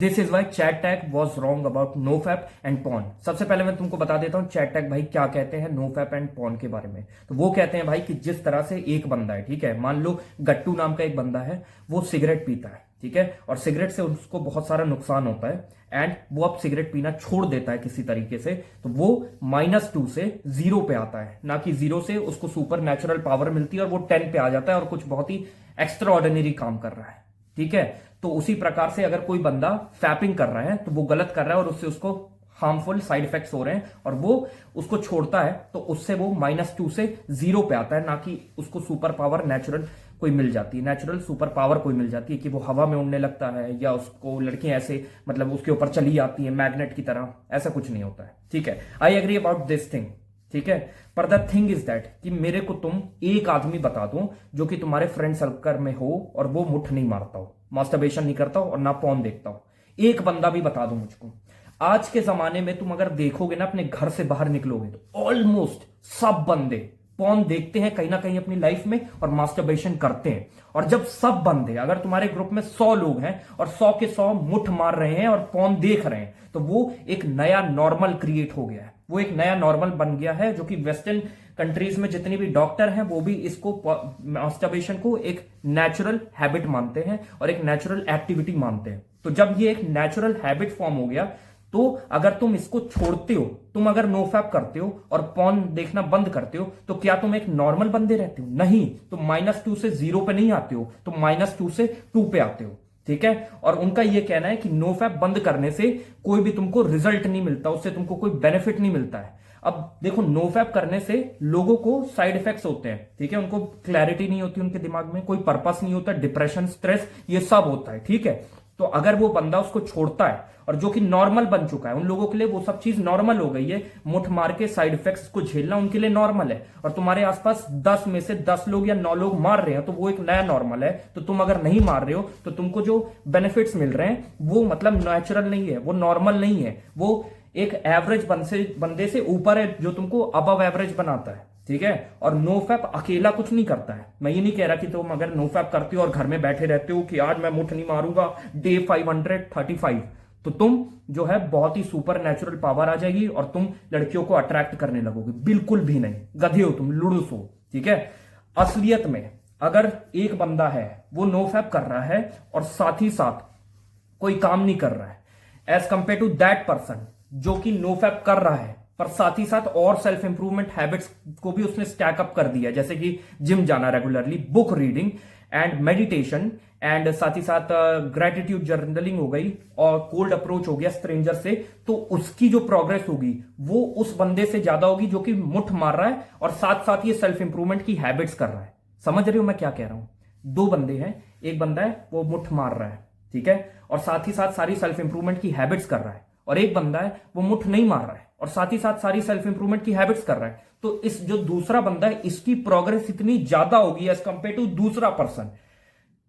This is why chat tag was wrong about NoFap and porn. सबसे पहले मैं तुमको बता देता हूं चैट टैग भाई क्या कहते हैं नो फैप एंड पॉन के बारे में। तो वो कहते हैं भाई कि जिस तरह से एक बंदा है, ठीक है, मान लो गट्टू नाम का एक बंदा है, वो सिगरेट पीता है, ठीक है, और सिगरेट से उसको बहुत सारा नुकसान होता है एंड वो अब सिगरेट पीना छोड़ देता है किसी तरीके से, तो वो -2 से 0 पे आता है, ना कि 0 से उसको सुपर नेचुरल पावर मिलती है और वो 10 पे आ जाता है और कुछ बहुत ही एक्स्ट्रा ऑर्डिनरी काम कर रहा है, ठीक है। तो उसी प्रकार से अगर कोई बंदा फैपिंग कर रहा है तो वो गलत कर रहा है और उससे उसको हार्मफुल साइड इफेक्ट्स हो रहे हैं और वो उसको छोड़ता है तो उससे वो -2 से 0 पे आता है, ना कि उसको सुपर पावर नेचुरल कोई मिल जाती है, नेचुरल सुपर पावर कोई मिल जाती है कि वो हवा में उड़ने लगता है या उसको लड़कियां ऐसे मतलब उसके ऊपर चली जाती है मैग्नेट की तरह। ऐसा कुछ नहीं होता है, ठीक है। I agree about this thing, ठीक है। पर द थिंग इज दैट कि मेरे को तुम एक आदमी बता दो जो कि तुम्हारे फ्रेंड सर्कल में हो और वो मुठ नहीं मारता हो, मास्टरबेशन नहीं करता हो और ना पॉर्न देखता हो। एक बंदा भी बता दो मुझको। आज के जमाने में तुम अगर देखोगे ना, अपने घर से बाहर निकलोगे तो ऑलमोस्ट सब बंदे पॉर्न देखते हैं कहीं ना कहीं अपनी लाइफ में और मास्टरबेशन करते हैं। और जब सब बंदे, अगर तुम्हारे ग्रुप में 100 लोग हैं और 100 के 100 मुठ मार रहे हैं और पॉर्न देख रहे हैं, तो वो एक नया नॉर्मल क्रिएट हो गया है, वो एक नया नॉर्मल बन गया है, जो कि वेस्टर्न कंट्रीज में जितने भी डॉक्टर हैं वो भी इसको मास्टरबेशन को एक नेचुरल हैबिट मानते हैं और एक नेचुरल एक्टिविटी मानते हैं। तो जब ये एक नेचुरल हैबिट फॉर्म हो गया, तो अगर तुम इसको छोड़ते हो, तुम अगर नोफैप करते हो और पॉर्न देखना बंद करते हो, तो क्या तुम एक नॉर्मल बंदे रहते हो? नहीं, तुम -2 से 0 पे नहीं आते हो, तुम -2 से 2 पे आते हो, ठीक है। और उनका यह कहना है कि नोफैप बंद करने से कोई भी तुमको रिजल्ट नहीं मिलता, उससे तुमको कोई बेनिफिट नहीं मिलता है। अब देखो, नोफैप करने से लोगों को साइड इफेक्ट्स होते हैं, ठीक है, उनको क्लैरिटी नहीं होती उनके दिमाग में, कोई पर्पस नहीं होता, डिप्रेशन, स्ट्रेस, ये सब होता है, ठीक है। तो अगर वो बंदा उसको छोड़ता है और जो कि नॉर्मल बन चुका है, उन लोगों के लिए वो सब चीज नॉर्मल हो गई है, मुठ मार के साइड इफेक्ट्स को झेलना उनके लिए नॉर्मल है, और तुम्हारे आसपास 10 में से 10 लोग या 9 लोग मार रहे हैं, तो वो एक नया नॉर्मल है। तो तुम अगर नहीं मार रहे हो तो तुमको जो बेनिफिट्स मिल रहे हैं वो मतलब नेचुरल नहीं है, वो नॉर्मल नहीं है, वो एक एवरेज बंदे से ऊपर है जो तुमको अबव एवरेज बनाता है, ठीक है। और नोफैप अकेला कुछ नहीं करता है। मैं ये नहीं कह रहा कि तुम अगर नोफैप करते हो और घर में बैठे रहते हो कि आज मैं मुठ नहीं मारूंगा डे 535, तो तुम जो है बहुत ही सुपर नेचुरल पावर आ जाएगी और तुम लड़कियों को अट्रैक्ट करने लगोगे। बिल्कुल भी नहीं, गधे हो तुम, लुड़ूस हो, ठीक है। असलियत में अगर एक बंदा है वो नोफैप कर रहा है और साथ ही साथ कोई काम नहीं कर रहा है, as compare to that person जो कि नोफैप कर रहा है पर साथ ही साथ और सेल्फ इंप्रूवमेंट हैबिट्स को भी उसने स्टैक अप कर दिया, जैसे कि जिम जाना regularly, book reading and meditation and साथ ही साथ ग्रेटिट्यूड जर्नलिंग हो गई और कोल्ड अप्रोच हो गया स्ट्रेंजर से, तो उसकी जो प्रोग्रेस होगी वो उस बंदे से ज्यादा होगी जो कि मुठ मार रहा है और साथ साथ ये सेल्फ इंप्रूवमेंट की हैबिट्स कर रहा है। समझ रहे हो मैं क्या कह रहा हूं? दो बंदे हैं, एक बंदा है वो मुठ मार रहा है, ठीक है, और साथ ही साथ सारी सेल्फ इंप्रूवमेंट की हैबिट्स कर रहा है, और एक बंदा है वो मुठ नहीं मार रहा है और साथ ही साथ सारी सेल्फ इंप्रूवमेंट की हैबिट्स कर रहा है। तो इस जो दूसरा बंदा है इसकी प्रोग्रेस इतनी ज्यादा होगी एज कंपेयर टू दूसरा पर्सन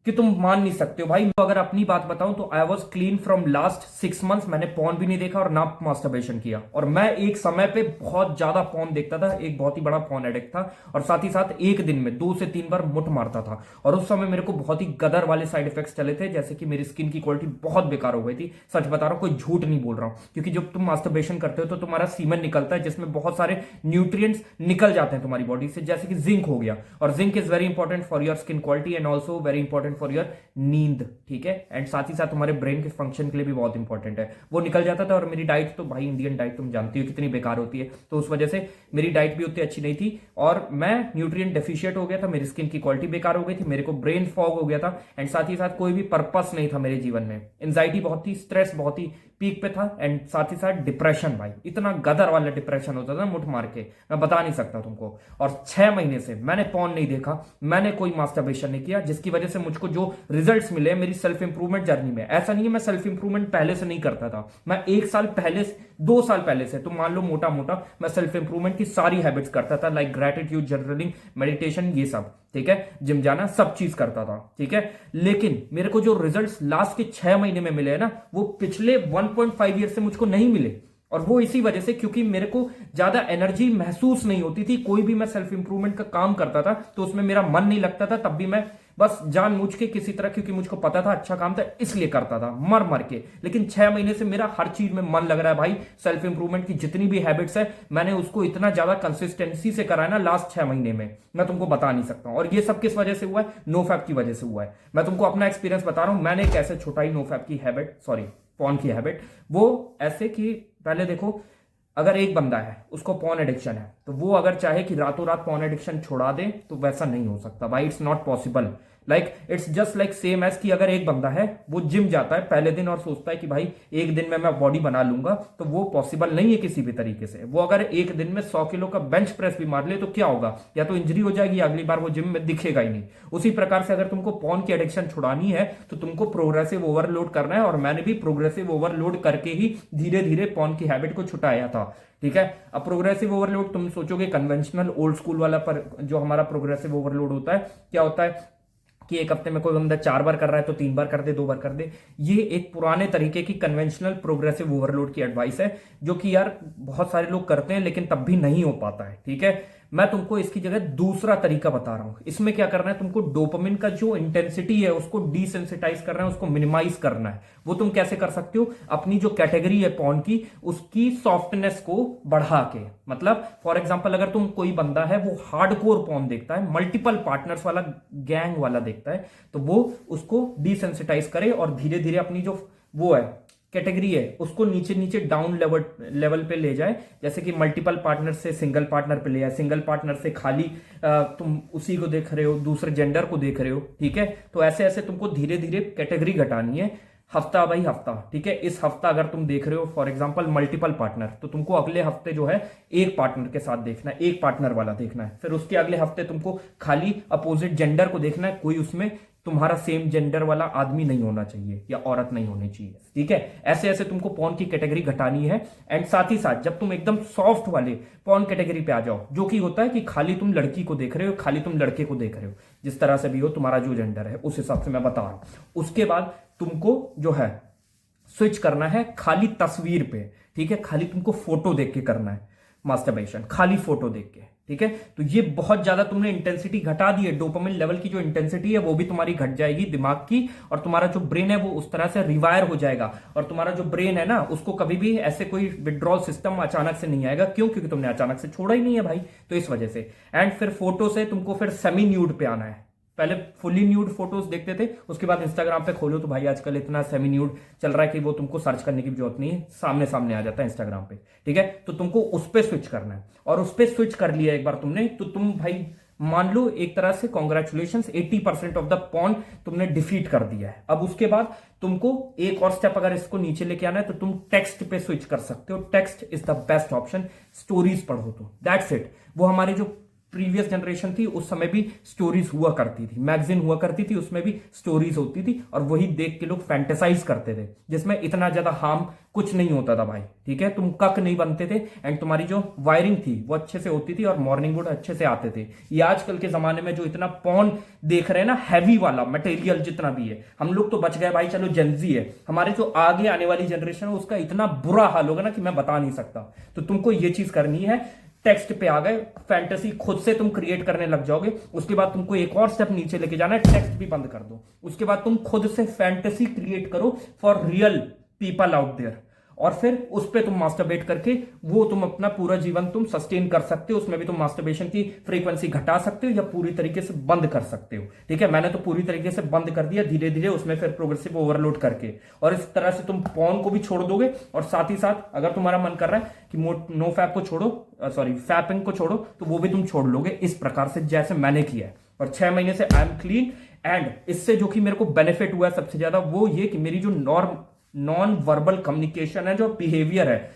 कि तुम मान नहीं सकते हो भाई। तो अगर अपनी बात बताऊं तो I was clean from last 6 months. मैंने पॉर्न भी नहीं देखा और ना मास्टरबेशन किया, और मैं एक समय पे बहुत ज्यादा पॉर्न देखता था, एक बहुत ही बड़ा पॉर्न एडिक्ट था, और साथ ही साथ एक दिन में 2 से 3 बार मुठ मारता था। और उस समय मेरे को बहुत ही गदर वाले साइड इफेक्ट्स चले थे, जैसे कि मेरी स्किन की क्वालिटी बहुत बेकार हो गई थी। सच बता रहा हूं, कोई झूठ नहीं बोल रहा हूं, क्योंकि जब तुम मास्टरबेशन करते हो तो तुम्हारा सीमन निकलता है जिसमें बहुत सारे न्यूट्रिएंट्स निकल जाते हैं तुम्हारी बॉडी से, जैसे कि जिंक हो गया, और zinc is very important for your skin quality and also very important for your नींद, ठीक है, एंड साथ ही साथ तुम्हारे ब्रेन के फंक्शन के लिए भी बहुत इंपॉर्टेंट है। वो निकल जाता था। और मेरी डाइट तो भाई इंडियन डाइट तुम जानती हो कितनी बेकार होती है, तो उस वजह से मेरी डाइट भी उतनी अच्छी नहीं थी और मैं न्यूट्रिएंट डेफिशिएट हो गया था, मेरी स्किन की क्वालिटी बेकार हो गई थी, मेरे को ब्रेन फॉग हो गया था, एंड साथ ही साथ कोई भी पर्पस नहीं था मेरे जीवन में। एंजाइटी बहुत थी, स्ट्रेस बहुत ही पीक पे था, एंड साथ ही साथ डिप्रेशन, भाई इतना गदर वाला डिप्रेशन होता था मुठ मार के, मैं बता नहीं सकता तुमको। और 6 महीने से मैंने पॉर्न नहीं देखा, मैंने कोई मास्टरबेशन नहीं किया, जिसकी वजह से मुझको जो रिजल्ट्स मिले मेरी सेल्फ इंप्रूवमेंट जर्नी में। ऐसा नहीं है मैं सेल्फ इंप्रूवमेंट पहले से नहीं करता था, मैं 1 साल पहले, 2 साल पहले से, तो मान लो मोटा मोटा मैं सेल्फ इंप्रूवमेंट की सारी हैबिट्स करता था, लाइक ग्रेटिट्यूड जर्नलिंग, मेडिटेशन, ये सब, ठीक है, जिम जाना, सब चीज करता था, ठीक है। लेकिन मेरे को जो रिजल्ट्स लास्ट के 6 महीने में मिले हैं ना, वो पिछले 1.5 ईयर से मुझको नहीं मिले, और वो इसी वजह से क्योंकि मेरे को ज्यादा एनर्जी महसूस नहीं होती थी। कोई भी मैं सेल्फ इंप्रूवमेंट का काम करता था तो उसमें मेरा मन नहीं लगता था, तब भी मैं बस जानबूझ के किसी तरह, क्योंकि मुझको पता था अच्छा काम था इसलिए करता था मर मर के। लेकिन 6 महीने से मेरा हर चीज में मन लग रहा है भाई। सेल्फ इंप्रूवमेंट की जितनी भी हैबिट्स है मैंने उसको इतना ज्यादा कंसिस्टेंसी से करा है ना लास्ट 6 महीने में, मैं तुमको बता नहीं सकता हूं। और ये सब किस वजह से हुआ है? नो फैप की वजह से हुआ है। मैं तुमको अपना एक्सपीरियंस बता रहा हूं, मैंने कैसे छुटाई नो फैप की हैबिट, सॉरी पॉन की हैबिट। वो ऐसे कि पहले देखो, अगर एक बंदा है उसको पॉन एडिक्शन है, तो वो अगर चाहे कि रातों रात पॉन एडिक्शन छुड़ा दे तो वैसा नहीं हो सकता भाई। It's not possible. Like it's just like same as कि अगर एक बंदा है वो जिम जाता है पहले दिन और सोचता है कि भाई एक दिन में मैं बॉडी बना लूंगा, तो वो पॉसिबल नहीं है किसी भी तरीके से। वो अगर एक दिन में 100 किलो का बेंच प्रेस भी मार ले तो क्या होगा? या तो इंजरी हो जाएगी, अगली बार वो जिम में दिखेगा ही नहीं। उसी प्रकार से अगर तुमको पॉन की एडिक्शन छुड़ानी है तो तुमको प्रोग्रेसिव ओवरलोड करना है, और मैंने भी प्रोग्रेसिव ओवरलोड करके ही धीरे धीरे पॉन की हैबिट को छुटाया था। ठीक है। अब प्रोग्रेसिव ओवरलोड तुम सोचोगे कन्वेंशनल ओल्ड स्कूल वाला, पर जो हमारा प्रोग्रेसिव ओवरलोड होता है क्या होता है कि एक हफ्ते में कोई बंदा 4 बार कर रहा है तो 3 बार कर दे, 2 बार कर दे। ये एक पुराने तरीके की कन्वेंशनल प्रोग्रेसिव ओवरलोड की एडवाइस है, जो कि यार बहुत सारे लोग करते हैं लेकिन तब भी नहीं हो पाता है। ठीक है। मैं तुमको इसकी जगह दूसरा तरीका बता रहा हूं। इसमें क्या करना है, तुमको डोपामिन का जो इंटेंसिटी है उसको डिसेंसिटाइज करना है, उसको मिनिमाइज करना है। वो तुम कैसे कर सकते हो? अपनी जो कैटेगरी है पॉन की, उसकी सॉफ्टनेस को बढ़ा के। मतलब फॉर एग्जांपल अगर तुम, कोई बंदा है वो हार्डकोर पॉन देखता है, मल्टीपल पार्टनर्स वाला, गैंग वाला देखता है, तो वो उसको डिसेंसिटाइज करे और धीरे धीरे अपनी जो वो है कैटेगरी है उसको नीचे नीचे डाउन लेवल पे ले जाए। जैसे कि मल्टीपल पार्टनर से सिंगल पार्टनर पे ले जाए, सिंगल पार्टनर से खाली तुम उसी को देख रहे हो, दूसरे जेंडर को देख रहे हो। ठीक है। तो ऐसे ऐसे तुमको धीरे धीरे कैटेगरी घटानी है, हफ्ता बाई हफ्ता। ठीक है। इस हफ्ता अगर तुम देख रहे हो फॉर एग्जांपल मल्टीपल पार्टनर, तो तुमको अगले हफ्ते जो है एक पार्टनर के साथ देखना है, एक पार्टनर वाला देखना है। फिर उसके अगले हफ्ते तुमको खाली अपोजिट जेंडर को देखना है, कोई उसमें तुम्हारा सेम जेंडर वाला आदमी नहीं होना चाहिए या औरत नहीं होनी चाहिए। ठीक है। ऐसे ऐसे तुमको पॉन की कैटेगरी घटानी है। एंड साथ ही साथ जब तुम एकदम सॉफ्ट वाले पॉन कैटेगरी पे आ जाओ, जो कि होता है कि खाली तुम लड़की को देख रहे हो, खाली तुम लड़के को देख रहे हो, जिस तरह से भी हो तुम्हारा जो जेंडर है उस हिसाब से मैं बता रहा हूं। उसके बाद तुमको जो है स्विच करना है खाली तस्वीर पे। ठीक है। खाली तुमको फोटो देख के करना है मास्टरबेशन, खाली फोटो देख के। ठीक है। तो ये बहुत ज्यादा तुमने इंटेंसिटी घटा दी है, डोपामिन लेवल की जो इंटेंसिटी है वो भी तुम्हारी घट जाएगी दिमाग की, और तुम्हारा जो ब्रेन है वो उस तरह से रिवायर हो जाएगा। और तुम्हारा जो ब्रेन है ना उसको कभी भी ऐसे कोई विड्रॉल सिस्टम अचानक से नहीं आएगा। क्यों? क्योंकि तुमने अचानक से छोड़ा ही नहीं है भाई, तो इस वजह से। एंड फिर फोटो से तुमको फिर सेमी न्यूड पे आना है। पहले फुली न्यूड फोटोज देखते थे, उसके बाद इंस्टाग्राम पे खोलो तो भाई आजकल इतना सेमी न्यूड चल रहा है कि वो तुमको सर्च करने की जरूरत नहीं है, सामने सामने आ जाता है इंस्टाग्राम पे। ठीक है। तो तुमको उस पर स्विच करना है, और उस पर स्विच कर लिया एक बार तुमने, तो तुम भाई मान लो एक तरह से कॉन्ग्रेचुलेशन, 80% ऑफ द पॉन तुमने डिफीट कर दिया है। अब उसके बाद तुमको एक और स्टेप अगर इसको नीचे लेके आना है तो तुम टेक्स्ट पे स्विच कर सकते हो। Text is the best option. Stories पढ़ो तो दैट्स इट। वो हमारे जो प्रीवियस जनरेशन थी उस समय भी स्टोरीज हुआ करती थी, मैगजीन हुआ करती थी, उसमें भी स्टोरीज होती थी, और वही देख के लोग फैंटेसाइज करते थे, जिसमें इतना ज्यादा हार्म कुछ नहीं होता था भाई। ठीक है। तुम कक नहीं बनते थे, एंड तुम्हारी जो वायरिंग थी वो अच्छे से होती थी, और मॉर्निंग वुड अच्छे से आते थे। ये आजकल के जमाने में जो इतना पॉन देख रहे हैं ना, हैवी वाला मटेरियल जितना भी है, हम लोग तो बच गए भाई, चलो जेनजी है। हमारे जो आगे आने वाली जनरेशन है उसका इतना बुरा हाल होगा ना कि मैं बता नहीं सकता। तो तुमको ये चीज करनी है, टेक्स्ट पे आ गए, फैंटेसी खुद से तुम क्रिएट करने लग जाओगे। उसके बाद तुमको एक और स्टेप नीचे लेके जाना है, टेक्स्ट भी बंद कर दो। उसके बाद तुम खुद से फैंटेसी क्रिएट करो for real people out there, और फिर उस पे तुम मास्टरबेट करके वो तुम अपना पूरा जीवन तुम सस्टेन कर सकते हो। उसमें भी तुम मास्टरबेशन की फ्रीक्वेंसी घटा सकते हो या पूरी तरीके से बंद कर सकते हो। ठीक है। मैंने तो पूरी तरीके से बंद कर दिया, धीरे धीरे उसमें फिर प्रोग्रेसिव ओवरलोड करके, और इस तरह से तुम पॉन को भी छोड़ दोगे। और साथ ही साथ अगर तुम्हारा मन कर रहा है कि नो फैप को छोड़ो, सॉरी फैपिंग को छोड़ो, तो वो भी तुम छोड़ लोगे इस प्रकार से जैसे मैंने किया है। और 6 महीने से आई एम क्लीन। एंड इससे जो कि मेरे को बेनिफिट हुआ है सबसे ज्यादा वो ये कि मेरी जो नॉन वर्बल कम्युनिकेशन है, जो बिहेवियर है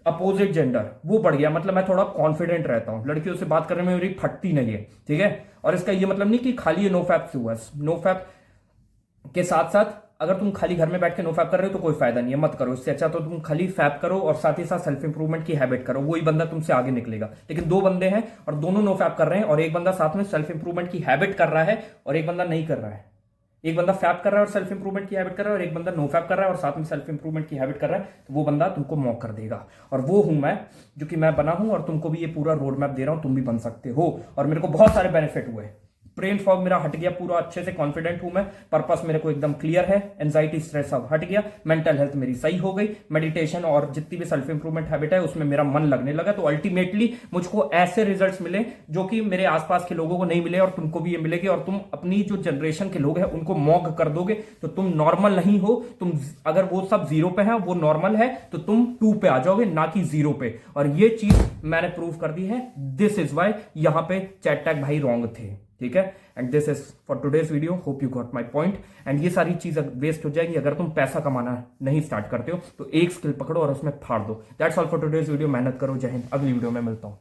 अपोजिट जेंडर, वो बढ़ गया। मतलब मैं थोड़ा कॉन्फिडेंट रहता हूं, लड़कियों से बात करने में मेरी फटती नहीं है। ठीक है। और इसका ये मतलब नहीं कि खाली ये नो फैप से हुआ, नो फैप के साथ साथ अगर तुम खाली घर में बैठ के नो फैप कर रहे हो तो कोई फायदा नहीं है, मत करो। इससे अच्छा तो तुम खाली फैप करो और साथ ही साथ सेल्फ इंप्रूवमेंट की हैबिट करो, वही बंदा तुमसे आगे निकलेगा। लेकिन 2 बंदे हैं और दोनों नो फैप कर रहे हैं, और एक बंदा साथ में सेल्फ इंप्रूवमेंट की हैबिट कर रहा है और एक बंदा नहीं कर रहा है। एक बंदा फैप कर रहा है और सेल्फ इंप्रूवमेंट की हैबिट कर रहा है, और एक बंदा नो फैप कर रहा है और साथ में सेल्फ इंप्रूवमेंट की हैबिट कर रहा है, तो वो बंदा तुमको मॉक कर देगा। और वो हूं मैं, जो कि मैं बना हूं, और तुमको भी ये पूरा रोड मैप दे रहा हूं, तुम भी बन सकते हो। और मेरे को बहुत सारे बेनिफिट हुए। ब्रेन फॉग मेरा हट गया पूरा, अच्छे से कॉन्फिडेंट हूं मैं, पर्पस मेरे को एकदम क्लियर है, एंजाइटी स्ट्रेस सब हट गया, मेंटल हेल्थ मेरी सही हो गई, मेडिटेशन और जितनी भी सेल्फ इंप्रूवमेंट हैबिट है उसमें मेरा मन लगने लगा। तो अल्टीमेटली मुझको ऐसे रिजल्ट्स मिले जो कि मेरे आसपास के लोगों को नहीं मिले और तुमको भी ये मिलेगी, और तुम अपनी जो जनरेशन के लोग हैं उनको मॉक कर दोगे। तो तुम नॉर्मल नहीं हो, तुम अगर वो सब 0 पे है, वो नॉर्मल है, तो तुम 2 पे आ जाओगे, ना कि 0 पे। और ये चीज मैंने प्रूव कर दी है। दिस इज वाई यहां पे चैट टैग भाई रॉन्ग थे, ठीक है। And this is for today's video, hope you got my point. And ये सारी चीजें वेस्ट हो जाएगी अगर तुम पैसा कमाना नहीं स्टार्ट करते हो। तो एक स्किल पकड़ो और उसमें फाड़ दो। That's all for today's video. मेहनत करो। जय हिंद। अगली वीडियो में मिलता हूं।